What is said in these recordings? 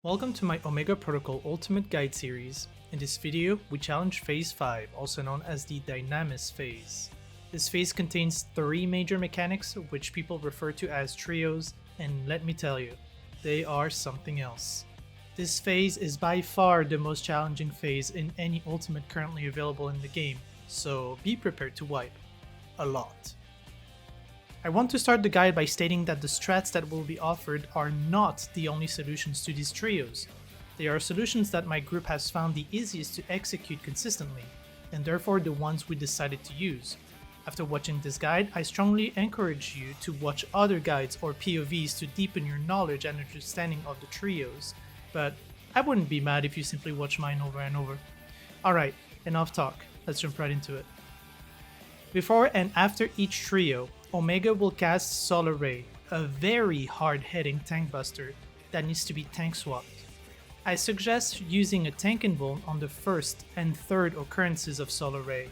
Welcome to my Omega Protocol Ultimate Guide series. In this video, we challenge Phase 5, also known as the Dynamis phase. This phase contains 3 major mechanics, which people refer to as trios, and let me tell you, they are something else. This phase is by far the most challenging phase in any Ultimate currently available in the game, so be prepared to wipe. A lot. I want to start the guide by stating that the strats that will be offered are not the only solutions to these trios. They are solutions that my group has found the easiest to execute consistently, and therefore the ones we decided to use. After watching this guide, I strongly encourage you to watch other guides or POVs to deepen your knowledge and understanding of the trios, but I wouldn't be mad if you simply watch mine over and over. Alright, enough talk, let's jump right into it. Before and after each trio, Omega will cast Solar Ray, a very hard-hitting tank buster that needs to be tank swapped. I suggest using a tank invuln on the first and third occurrences of Solar Ray,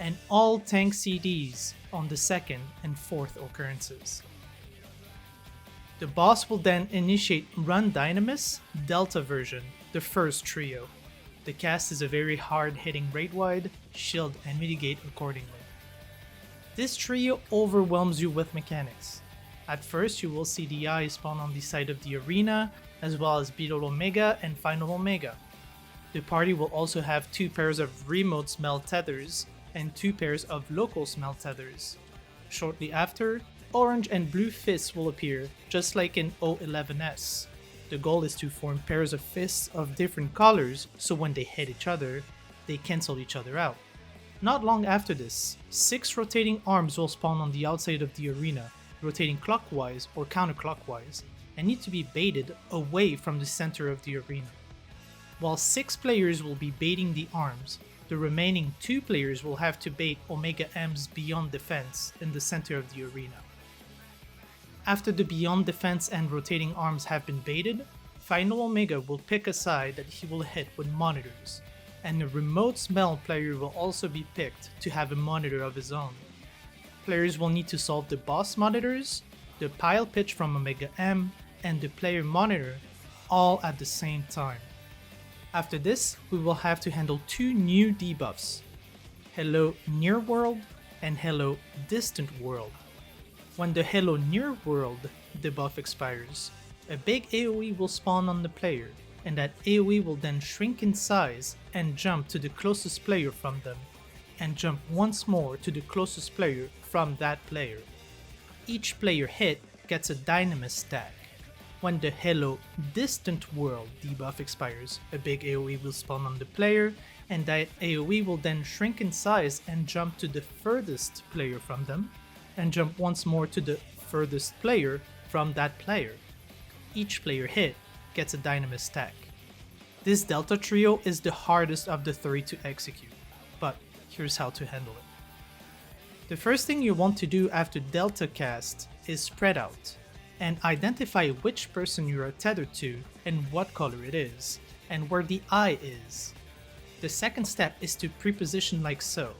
and all tank CDs on the second and fourth occurrences. The boss will then initiate Run Dynamis Delta version, the first trio. The cast is a very hard-hitting rate-wide, shield and mitigate accordingly. This trio overwhelms you with mechanics. At first, you will see the eye spawn on the side of the arena, as well as Beetle Omega and Final Omega. The party will also have 2 pairs of remote smell tethers and 2 pairs of local smell tethers. Shortly after, orange and blue fists will appear, just like in O11S. The goal is to form pairs of fists of different colors, so when they hit each other, they cancel each other out. Not long after this, 6 rotating arms will spawn on the outside of the arena, rotating clockwise or counterclockwise, and need to be baited away from the center of the arena. While 6 players will be baiting the arms, the remaining 2 players will have to bait Omega M's Beyond Defense in the center of the arena. After the Beyond Defense and rotating arms have been baited, Final Omega will pick a side that he will hit with monitors, and the remote smell player will also be picked to have a monitor of his own. Players will need to solve the boss monitors, the pile pitch from Omega M, and the player monitor all at the same time. After this, we will have to handle 2 new debuffs, Hello Near World and Hello Distant World. When the Hello Near World debuff expires, a big AoE will spawn on the player, and that AoE will then shrink in size and jump to the closest player from them, and jump once more to the closest player from that player. Each player hit gets a Dynamis stack. When the Hello Distant World debuff expires, a big AoE will spawn on the player, and that AoE will then shrink in size and jump to the furthest player from them, and jump once more to the furthest player from that player. Each player hit gets a Dynamis stack. This Delta trio is the hardest of the 3 to execute, but here's how to handle it. The first thing you want to do after Delta cast is spread out, and identify which person you are tethered to and what color it is, and where the eye is. The second step is to pre-position like so.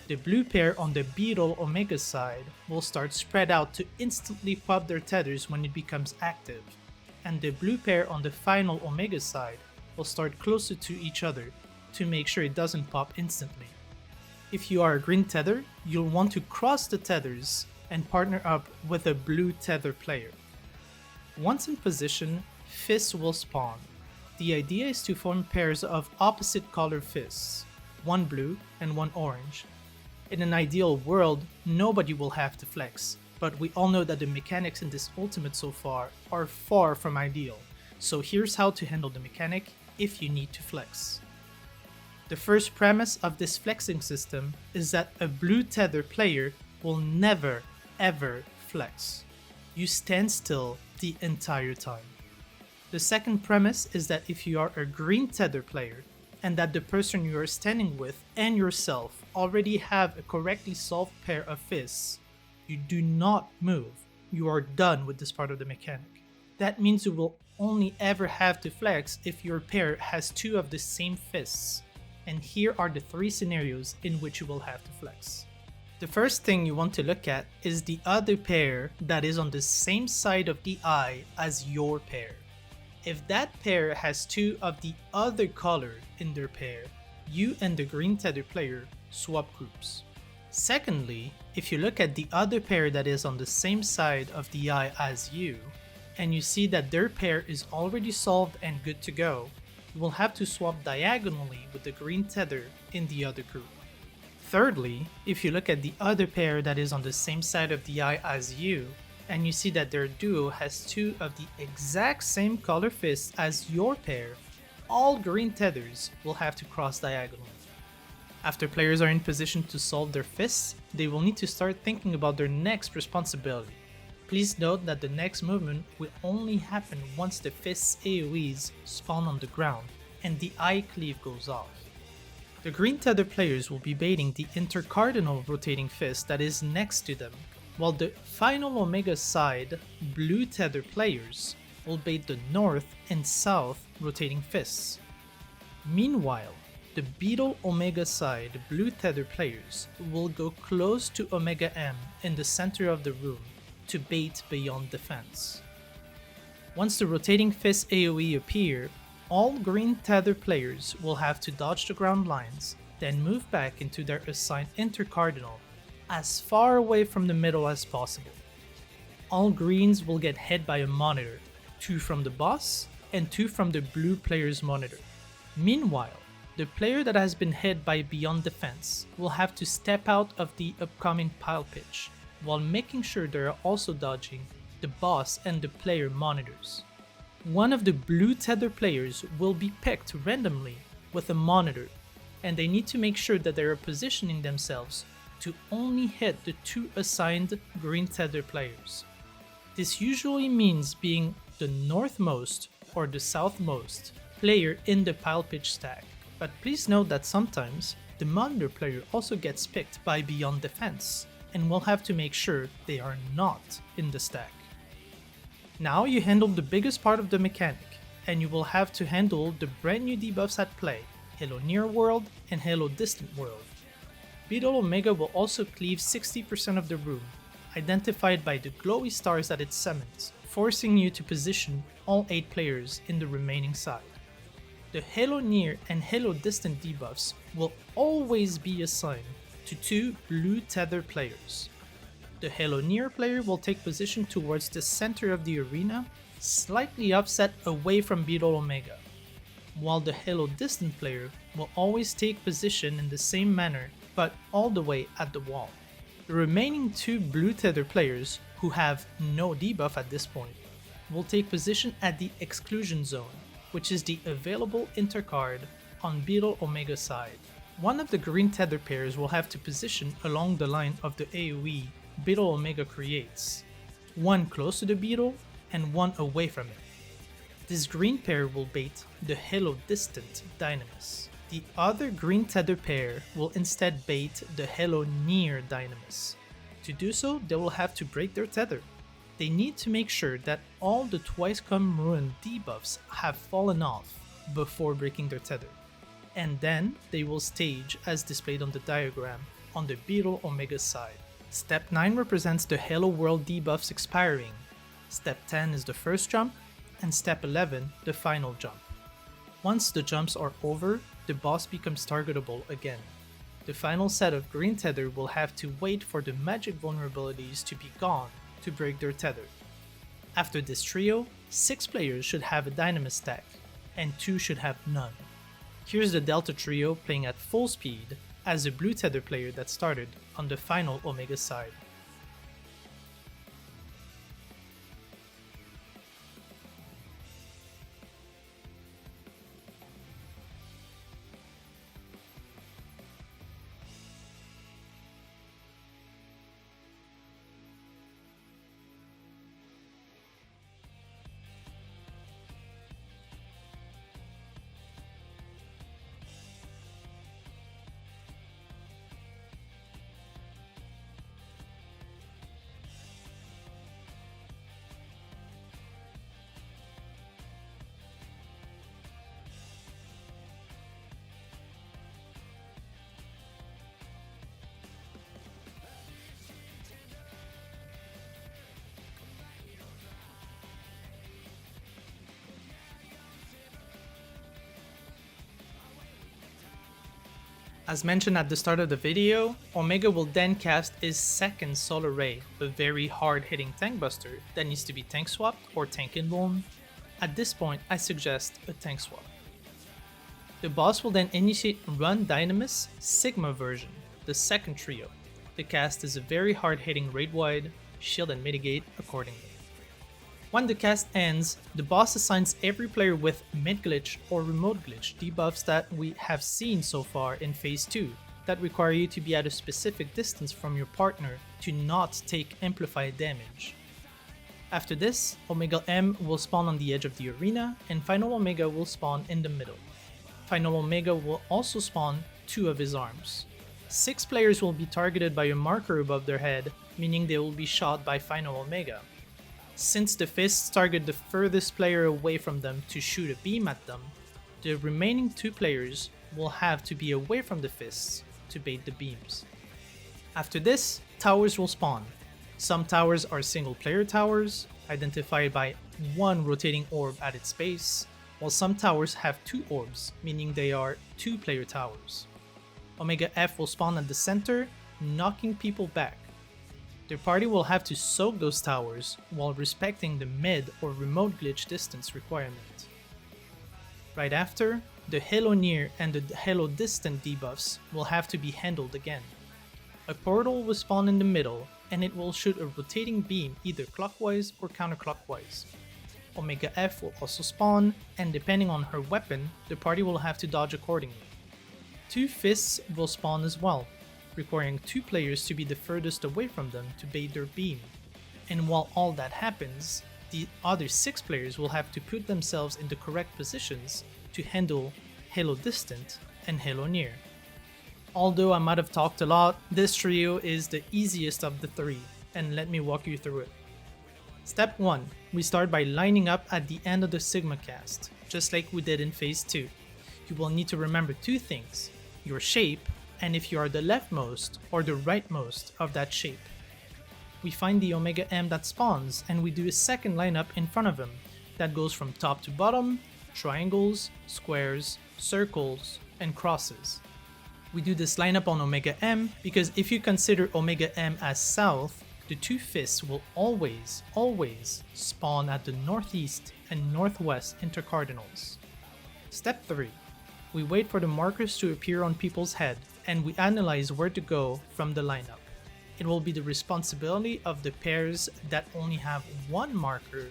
The blue pair on the Beetle Omega side will start spread out to instantly pop their tethers when it becomes active, and the blue pair on the Final Omega side will start closer to each other to make sure it doesn't pop instantly. If you are a green tether, you'll want to cross the tethers and partner up with a blue tether player. Once in position, fists will spawn. The idea is to form pairs of opposite color fists, one blue and one orange. In an ideal world, nobody will have to flex, but we all know that the mechanics in this ultimate so far are far from ideal, so here's how to handle the mechanic if you need to flex. The first premise of this flexing system is that a blue tether player will never ever flex. You stand still the entire time. The second premise is that if you are a green tether player, and that the person you are standing with and yourself already have a correctly solved pair of fists, you do not move. You are done with this part of the mechanic. That means you will only ever have to flex if your pair has 2 of the same fists. And here are the 3 scenarios in which you will have to flex. The first thing you want to look at is the other pair that is on the same side of the eye as your pair. If that pair has two of the other color in their pair, you and the green tether player swap groups. Secondly, if you look at the other pair that is on the same side of the eye as you, and you see that their pair is already solved and good to go, you will have to swap diagonally with the green tether in the other group. Thirdly, if you look at the other pair that is on the same side of the eye as you, and you see that their duo has two of the exact same color fists as your pair, all green tethers will have to cross diagonally. After players are in position to solve their fists, they will need to start thinking about their next responsibility. Please note that the next movement will only happen once the fist's AoEs spawn on the ground and the eye cleave goes off. The green tether players will be baiting the intercardinal rotating fist that is next to them, while the final Omega side blue tether players will bait the north and south rotating fists. Meanwhile, the Beetle Omega side blue tether players will go close to Omega M in the center of the room to bait beyond defense. Once the rotating fist AoE appear, all green tether players will have to dodge the ground lines, then move back into their assigned intercardinal as far away from the middle as possible. All greens will get hit by a monitor, 2 from the boss and 2 from the blue player's monitor. Meanwhile, the player that has been hit by Beyond Defense will have to step out of the upcoming pile pitch, while making sure they are also dodging the boss and the player monitors. One of the blue tether players will be picked randomly with a monitor, and they need to make sure that they are positioning themselves to only hit the 2 assigned green tether players. This usually means being the northmost or the southmost player in the pile pitch stack, but please note that sometimes the monitor player also gets picked by Beyond Defense and will have to make sure they are not in the stack. Now you handle the biggest part of the mechanic, and you will have to handle the brand new debuffs at play, Halo Near World and Halo Distant World. Beetle Omega will also cleave 60% of the room, identified by the glowy stars that it summons, forcing you to position all 8 players in the remaining side. The Halo Near and Halo Distant debuffs will always be assigned to 2 blue tether players. The Halo Near player will take position towards the center of the arena, slightly offset away from Beetle Omega, while the Halo Distant player will always take position in the same manner but all the way at the wall. The remaining 2 blue tether players, who have no debuff at this point, will take position at the exclusion zone, which is the available intercard on Beetle Omega side. One of the green tether pairs will have to position along the line of the AoE Beetle Omega creates, one close to the beetle and one away from it. This green pair will bait the Halo Distant Dynamis. The other green tether pair will instead bait the Halo Near Dynamis. To do so, they will have to break their tether. They need to make sure that all the Twice Come Ruin debuffs have fallen off before breaking their tether, and then they will stage as displayed on the diagram on the Beetle Omega side. Step 9 represents the Halo World debuffs expiring, Step 10 is the first jump, and Step 11 the final jump. Once the jumps are over, the boss becomes targetable again. The final set of green tether will have to wait for the magic vulnerabilities to be gone to break their tether. After this trio, 6 players should have a Dynamis stack, and 2 should have none. Here's the Delta trio playing at full speed as a blue tether player that started on the final Omega side. As mentioned at the start of the video, Omega will then cast his second Solar Ray, a very hard hitting tank buster that needs to be tank swapped or tank invuln. At this point, I suggest a tank swap. The boss will then initiate Run Dynamis Sigma version, the second trio. The cast is a very hard hitting raid wide, shield and mitigate accordingly. When the cast ends, the boss assigns every player with mid glitch or remote glitch debuffs that we have seen so far in phase 2 that require you to be at a specific distance from your partner to not take amplified damage. After this, Omega M will spawn on the edge of the arena and Final Omega will spawn in the middle. Final Omega will also spawn 2 of his arms. 6 players will be targeted by a marker above their head, meaning they will be shot by Final Omega. Since the fists target the furthest player away from them to shoot a beam at them, the remaining 2 players will have to be away from the fists to bait the beams. After this, towers will spawn. Some towers are single player towers, identified by 1 rotating orb at its base, while some towers have 2 orbs, meaning they are 2 player towers. Omega F will spawn at the center, knocking people back. Their party will have to soak those towers while respecting the mid or remote glitch distance requirement. Right after, the Halo Near and the Halo Distant debuffs will have to be handled again. A portal will spawn in the middle and it will shoot a rotating beam either clockwise or counterclockwise. Omega F will also spawn, and depending on her weapon, the party will have to dodge accordingly. 2 fists will spawn as well, requiring 2 players to be the furthest away from them to bait their beam. And while all that happens, the other 6 players will have to put themselves in the correct positions to handle Halo Distant and Halo Near. Although I might have talked a lot, this trio is the easiest of the 3, and let me walk you through it. Step 1. We start by lining up at the end of the Sigma cast, just like we did in phase 2. You will need to remember 2 things: your shape, and if you are the leftmost or the rightmost of that shape. We find the Omega M that spawns and we do a second lineup in front of him that goes from top to bottom, triangles, squares, circles, and crosses. We do this lineup on Omega M because if you consider Omega M as south, the 2 fists will always spawn at the northeast and northwest intercardinals. Step 3. We wait for the markers to appear on people's head and we analyze where to go from the lineup. It will be the responsibility of the pairs that only have 1 marker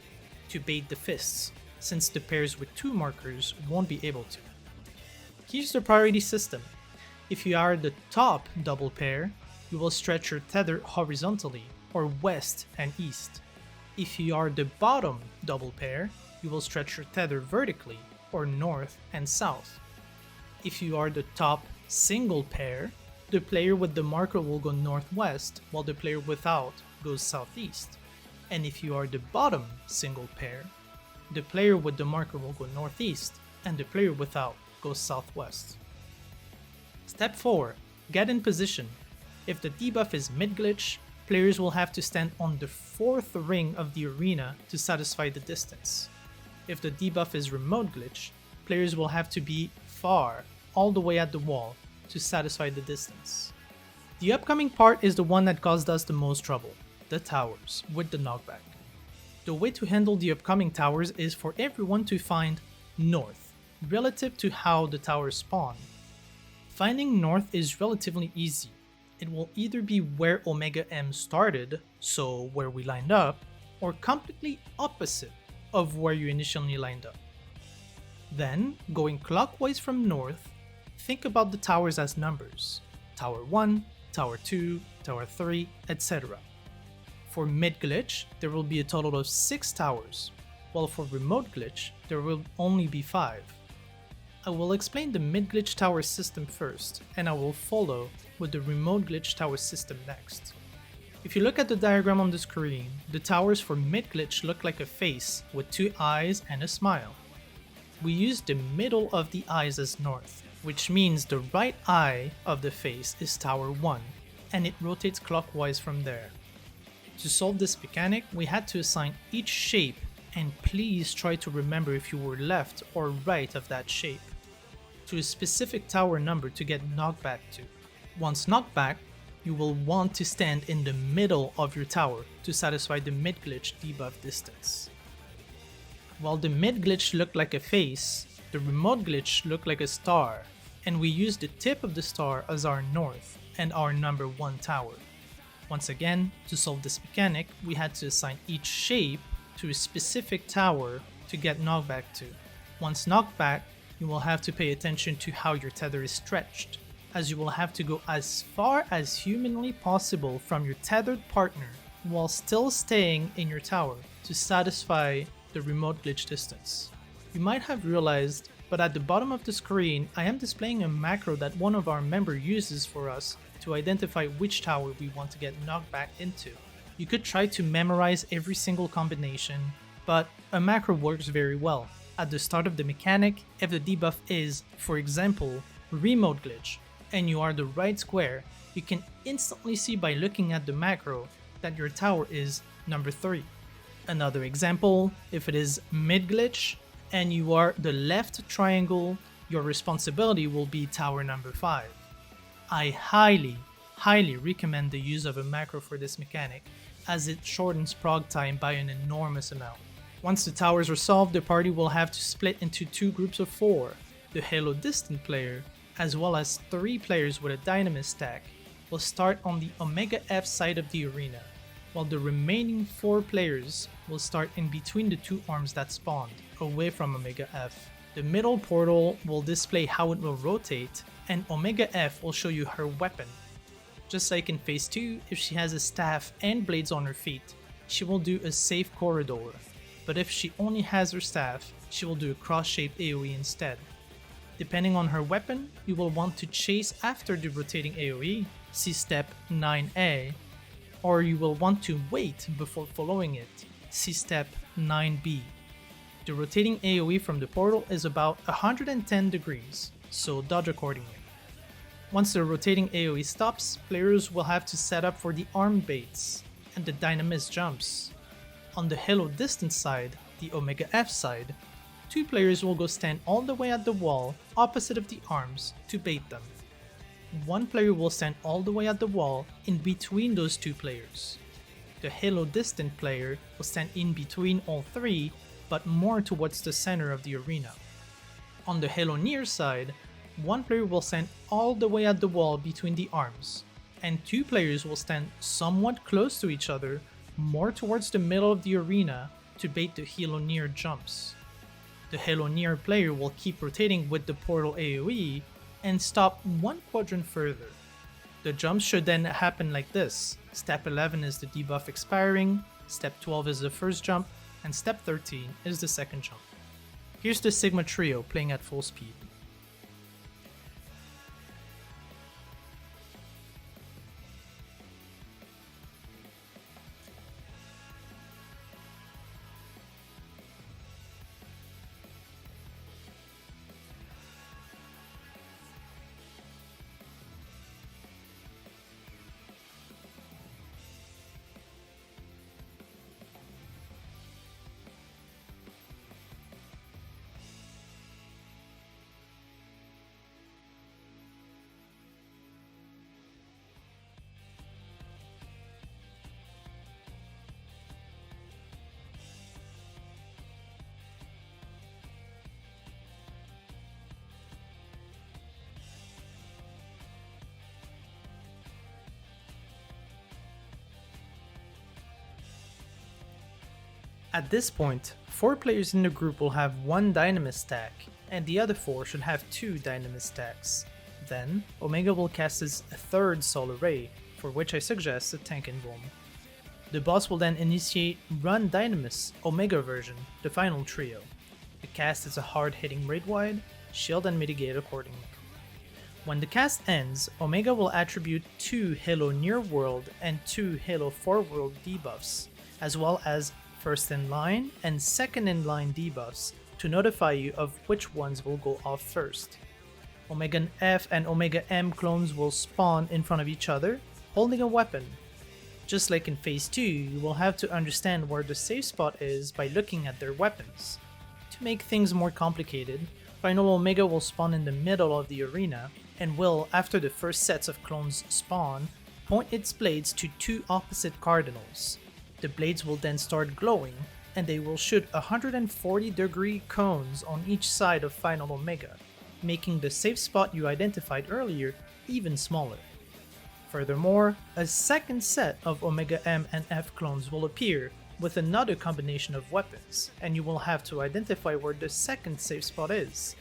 to bait the fists, since the pairs with 2 markers won't be able to. Here's the priority system. If you are the top double pair, you will stretch your tether horizontally, or west and east. If you are the bottom double pair, you will stretch your tether vertically, or north and south. If you are the top single pair, the player with the marker will go northwest while the player without goes southeast. And if you are the bottom single pair, the player with the marker will go northeast and the player without goes southwest. Step 4. Get in position. If the debuff is mid glitch, players will have to stand on the 4th ring of the arena to satisfy the distance. If the debuff is remote glitch, players will have to be far, all the way at the wall, to satisfy the distance. The upcoming part is the one that caused us the most trouble, the towers, with the knockback. The way to handle the upcoming towers is for everyone to find north, relative to how the towers spawn. Finding north is relatively easy. It will either be where Omega M started, so where we lined up, or completely opposite of where you initially lined up. Then, going clockwise from north, think about the towers as numbers: Tower 1, Tower 2, Tower 3, etc. For mid glitch, there will be a total of 6 towers, while for remote glitch, there will only be 5. I will explain the mid glitch tower system first, and I will follow with the remote glitch tower system next. If you look at the diagram on the screen, the towers for mid glitch look like a face with 2 eyes and a smile. We use the middle of the eyes as north, which means the right eye of the face is Tower 1, and it rotates clockwise from there. To solve this mechanic, we had to assign each shape, and please try to remember if you were left or right of that shape. to a specific tower number to get knocked back to. Once knocked back, you will want to stand in the middle of your tower to satisfy the mid glitch debuff distance. While the mid glitch looked like a face, the remote glitch looked like a star, and we used the tip of the star as our north and our number 1 tower. Once again, to solve this mechanic, we had to assign each shape to a specific tower to get knocked back to. Once knocked back, you will have to pay attention to how your tether is stretched, as you will have to go as far as humanly possible from your tethered partner while still staying in your tower to satisfy the remote glitch distance. You might have realized, but at the bottom of the screen I am displaying a macro that one of our members uses for us to identify which tower we want to get knocked back into. You could try to memorize every single combination, but a macro works very well. At the start of the mechanic, if the debuff is, for example, remote glitch, and you are the right square, you can instantly see by looking at the macro that your tower is number 3. Another example, if it is mid glitch and you are the left triangle, your responsibility will be tower number 5. I highly recommend the use of a macro for this mechanic, as it shortens prog time by an enormous amount. Once the towers are solved, the party will have to split into 2 groups of 4. The Halo Distant player, as well as 3 players with a Dynamis stack, will start on the Omega F side of the arena, while the remaining 4 players will start in between the 2 arms that spawned, away from Omega F. The middle portal will display how it will rotate, and Omega F will show you her weapon. Just like in phase 2, if she has a staff and blades on her feet, she will do a safe corridor, but if she only has her staff, she will do a cross-shaped AoE instead. Depending on her weapon, you will want to chase after the rotating AoE, see step 9A, or you will want to wait before following it, see step 9B. The rotating AoE from the portal is about 110 degrees, so dodge accordingly. Once the rotating AoE stops, players will have to set up for the arm baits and the Dynamis jumps. On the Halo Distance side, the Omega F side, 2 players will go stand all the way at the wall opposite of the arms to bait them. 1 player will stand all the way at the wall in between those 2 players. The Halo Distant player will stand in between all 3, but more towards the center of the arena. On the Halo Near side, 1 player will stand all the way at the wall between the arms, and 2 players will stand somewhat close to each other, more towards the middle of the arena to bait the Halo Near jumps. The Halo Near player will keep rotating with the portal AoE and stop 1 quadrant further. The jumps should then happen like this. Step 11 is the debuff expiring, step 12 is the first jump, and step 13 is the second jump. Here's the Sigma trio playing at full speed. At this point, 4 players in the group will have 1 Dynamis stack, and the other 4 should have 2 Dynamis stacks. Then, Omega will cast his 3rd Solar Ray, for which I suggest a tank invuln. The boss will then initiate Run Dynamis Omega version, the final trio. The cast is a hard-hitting raid wide, shield and mitigate accordingly. When the cast ends, Omega will attribute 2 Halo Near World and 2 Halo 4 World debuffs, as well as first in line and second in line debuffs to notify you of which ones will go off first. Omega F and Omega M clones will spawn in front of each other, holding a weapon. Just like in phase 2, you will have to understand where the safe spot is by looking at their weapons. To make things more complicated, Final Omega will spawn in the middle of the arena and will, after the first sets of clones spawn, point its blades to two opposite cardinals. The blades will then start glowing, and they will shoot 140-degree cones on each side of Final Omega, making the safe spot you identified earlier even smaller. Furthermore, a second set of Omega M and F clones will appear with another combination of weapons, and you will have to identify where the second safe spot is.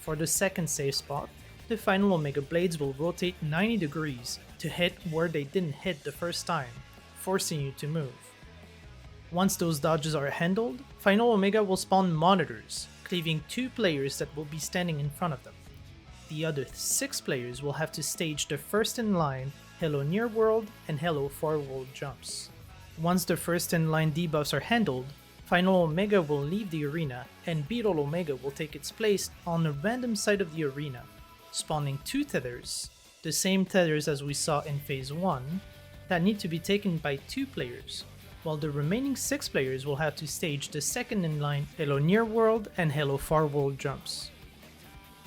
For the second safe spot, the Final Omega blades will rotate 90 degrees to hit where they didn't hit the first time, forcing you to move. Once those dodges are handled, Final Omega will spawn monitors, cleaving 2 players that will be standing in front of them. The other 6 players will have to stage the first in line Hello Near World and Hello Far World jumps. Once the first in line debuffs are handled, Final Omega will leave the arena and Beetle Omega will take its place on a random side of the arena, spawning 2 tethers, the same tethers as we saw in Phase 1, that need to be taken by 2 players, while the remaining 6 players will have to stage the second in line Hello Near World and Hello Far World jumps.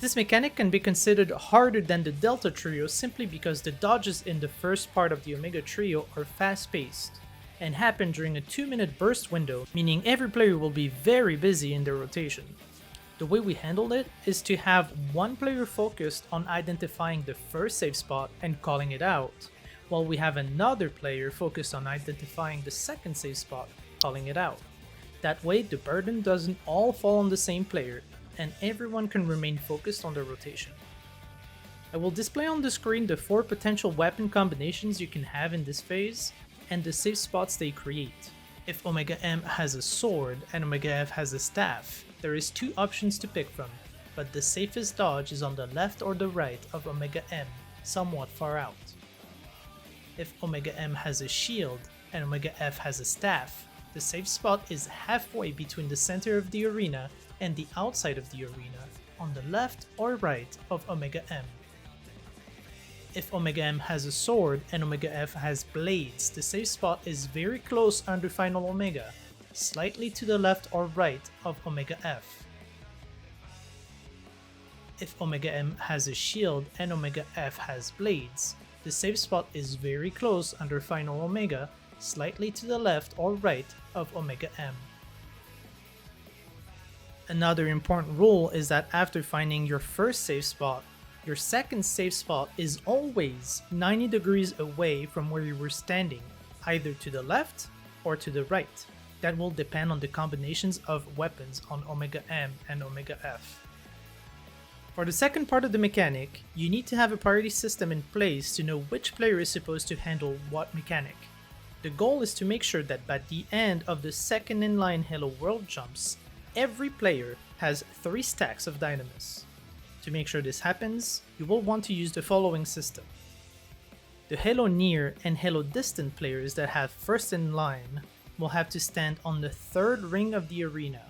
This mechanic can be considered harder than the Delta Trio simply because the dodges in the first part of the Omega Trio are fast-paced and happen during a 2-minute burst window, meaning every player will be very busy in their rotation. The way we handled it is to have one player focused on identifying the first safe spot and calling it out, while we have another player focused on identifying the second safe spot, calling it out. That way the burden doesn't all fall on the same player, and everyone can remain focused on their rotation. I will display on the screen the 4 potential weapon combinations you can have in this phase, and the safe spots they create. If Omega M has a sword and Omega F has a staff, there is 2 options to pick from, but the safest dodge is on the left or the right of Omega M, somewhat far out. If Omega M has a shield and Omega F has a staff, the safe spot is halfway between the center of the arena and the outside of the arena, on the left or right of Omega M. If Omega M has a sword and Omega F has blades, the safe spot is very close under Final Omega, slightly to the left or right of Omega F. If Omega M has a shield and Omega F has blades, the safe spot is very close under Final Omega, slightly to the left or right of Omega M. Another important rule is that after finding your first safe spot, your second safe spot is always 90 degrees away from where you were standing, either to the left or to the right. That will depend on the combinations of weapons on Omega M and Omega F. For the second part of the mechanic, you need to have a priority system in place to know which player is supposed to handle what mechanic. The goal is to make sure that by the end of the second in line Hello World jumps, every player has 3 stacks of Dynamis. To make sure this happens, you will want to use the following system. The Hello Near and Hello Distant players that have first in line will have to stand on the 3rd ring of the arena.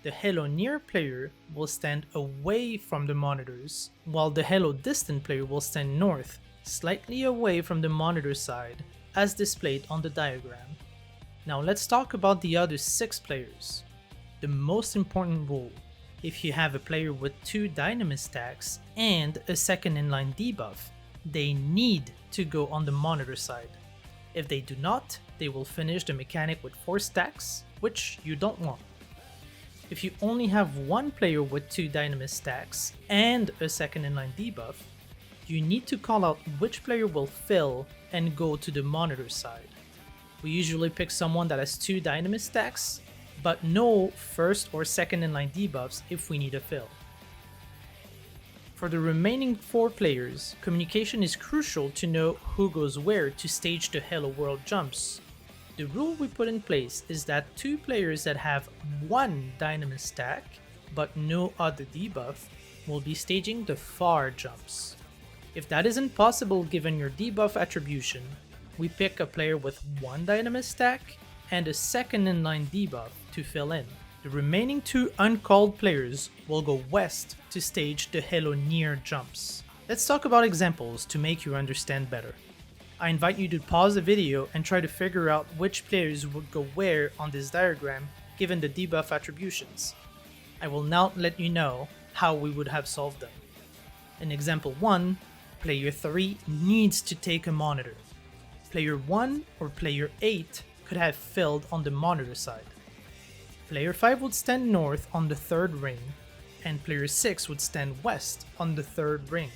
The Hello Near player will stand away from the monitors, while the Hello Distant player will stand north, slightly away from the monitor side, as displayed on the diagram. Now let's talk about the other 6 players. The most important rule: if you have a player with 2 Dynamis stacks and a second inline debuff, they need to go on the monitor side. If they do not, they will finish the mechanic with 4 stacks, which you don't want. If you only have one player with 2 Dynamis stacks and a second inline debuff, you need to call out which player will fill and go to the monitor side. We usually pick someone that has 2 Dynamis stacks, but no first or second inline debuffs if we need a fill. For the remaining 4 players, communication is crucial to know who goes where to stage the Hello World jumps. The rule we put in place is that 2 players that have 1 Dynamis stack but no other debuff will be staging the far jumps. If that isn't possible given your debuff attribution, we pick a player with 1 Dynamis stack and a second inline debuff to fill in. The remaining 2 uncalled players will go west to stage the Hello Near jumps. Let's talk about examples to make you understand better. I invite you to pause the video and try to figure out which players would go where on this diagram given the debuff attributions. I will now let you know how we would have solved them. In example 1, player 3 needs to take a monitor. Player 1 or player 8 could have filled on the monitor side. Player 5 would stand north on the third ring, and player 6 would stand west on the third ring.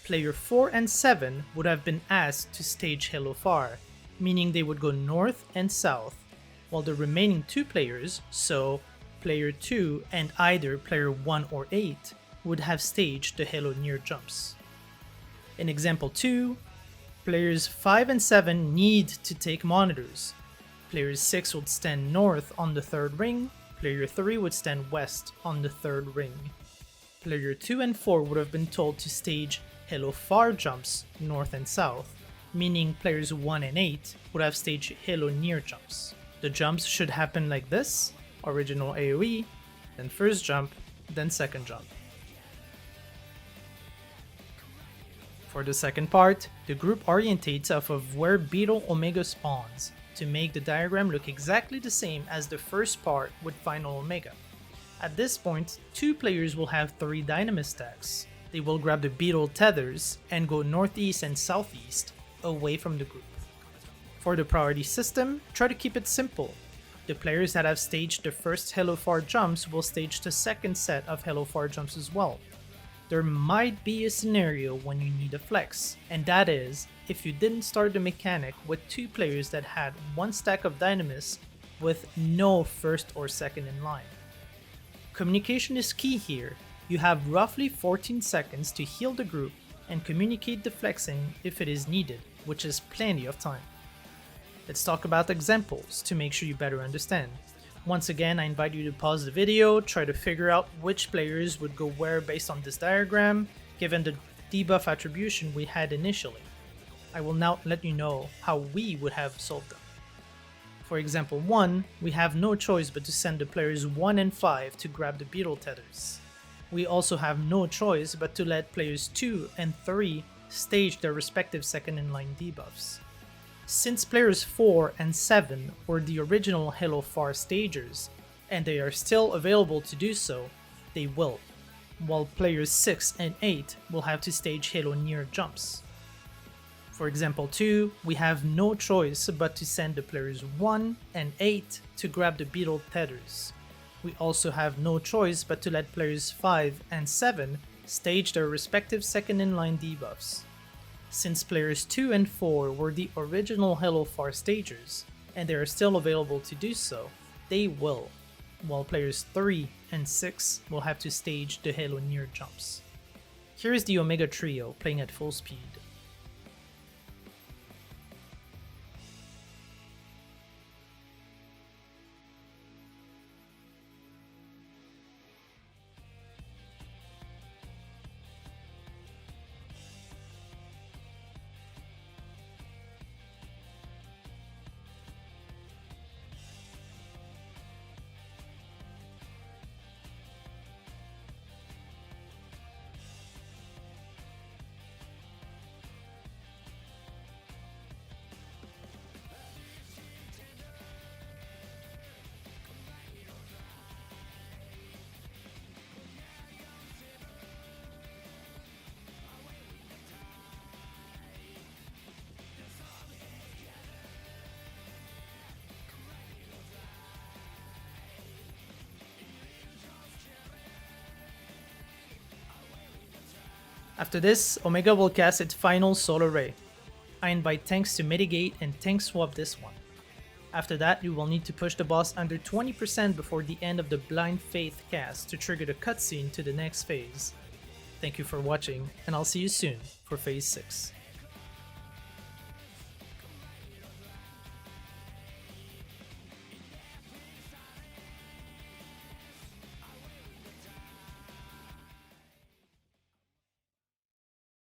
Player 4 and 7 would have been asked to stage Hello Far, meaning they would go north and south, while the remaining 2 players, so player 2 and either player 1 or 8, would have staged the Hello Near jumps. In example 2, players 5 and 7 need to take monitors. Player 6 would stand north on the third ring, player 3 would stand west on the third ring. Player 2 and 4 would have been told to stage Hello Far jumps north and south, meaning players 1 and 8 would have staged Hello Near jumps. The jumps should happen like this: original AoE, then first jump, then second jump. For the second part, the group orientates off of where Beetle Omega spawns to make the diagram look exactly the same as the first part with Final Omega. At this point, 2 players will have 3 Dynamis stacks. They will grab the Beetle tethers and go northeast and southeast away from the group. For the priority system, try to keep it simple. The players that have staged the first Hello Far jumps will stage the second set of Hello Far jumps as well. There might be a scenario when you need a flex, and that is if you didn't start the mechanic with 2 players that had 1 stack of Dynamis with no first or second in line. Communication is key here. You have roughly 14 seconds to heal the group and communicate the flexing if it is needed, which is plenty of time. Let's talk about examples to make sure you better understand. Once again, I invite you to pause the video, try to figure out which players would go where based on this diagram, given the debuff attribution we had initially. I will now let you know how we would have solved them. For example 1, we have no choice but to send the players 1 and 5 to grab the Beetle tethers. We also have no choice but to let players 2 and 3 stage their respective second in line debuffs. Since players 4 and 7 were the original Hello Far stagers, and they are still available to do so, they will, while players 6 and 8 will have to stage Hello Near jumps. For example 2, we have no choice but to send the players 1 and 8 to grab the Beetle tethers. We also have no choice but to let players 5 and 7 stage their respective second in line debuffs. Since players 2 and 4 were the original Hello Far stagers, and they are still available to do so, they will, while players 3 and 6 will have to stage the Hello Near jumps. Here is the Omega trio playing at full speed. After this, Omega will cast its final Solar Ray. I invite tanks to mitigate and tank swap this one. After that, you will need to push the boss under 20% before the end of the Blind Faith cast to trigger the cutscene to the next phase. Thank you for watching, and I'll see you soon for Phase 6.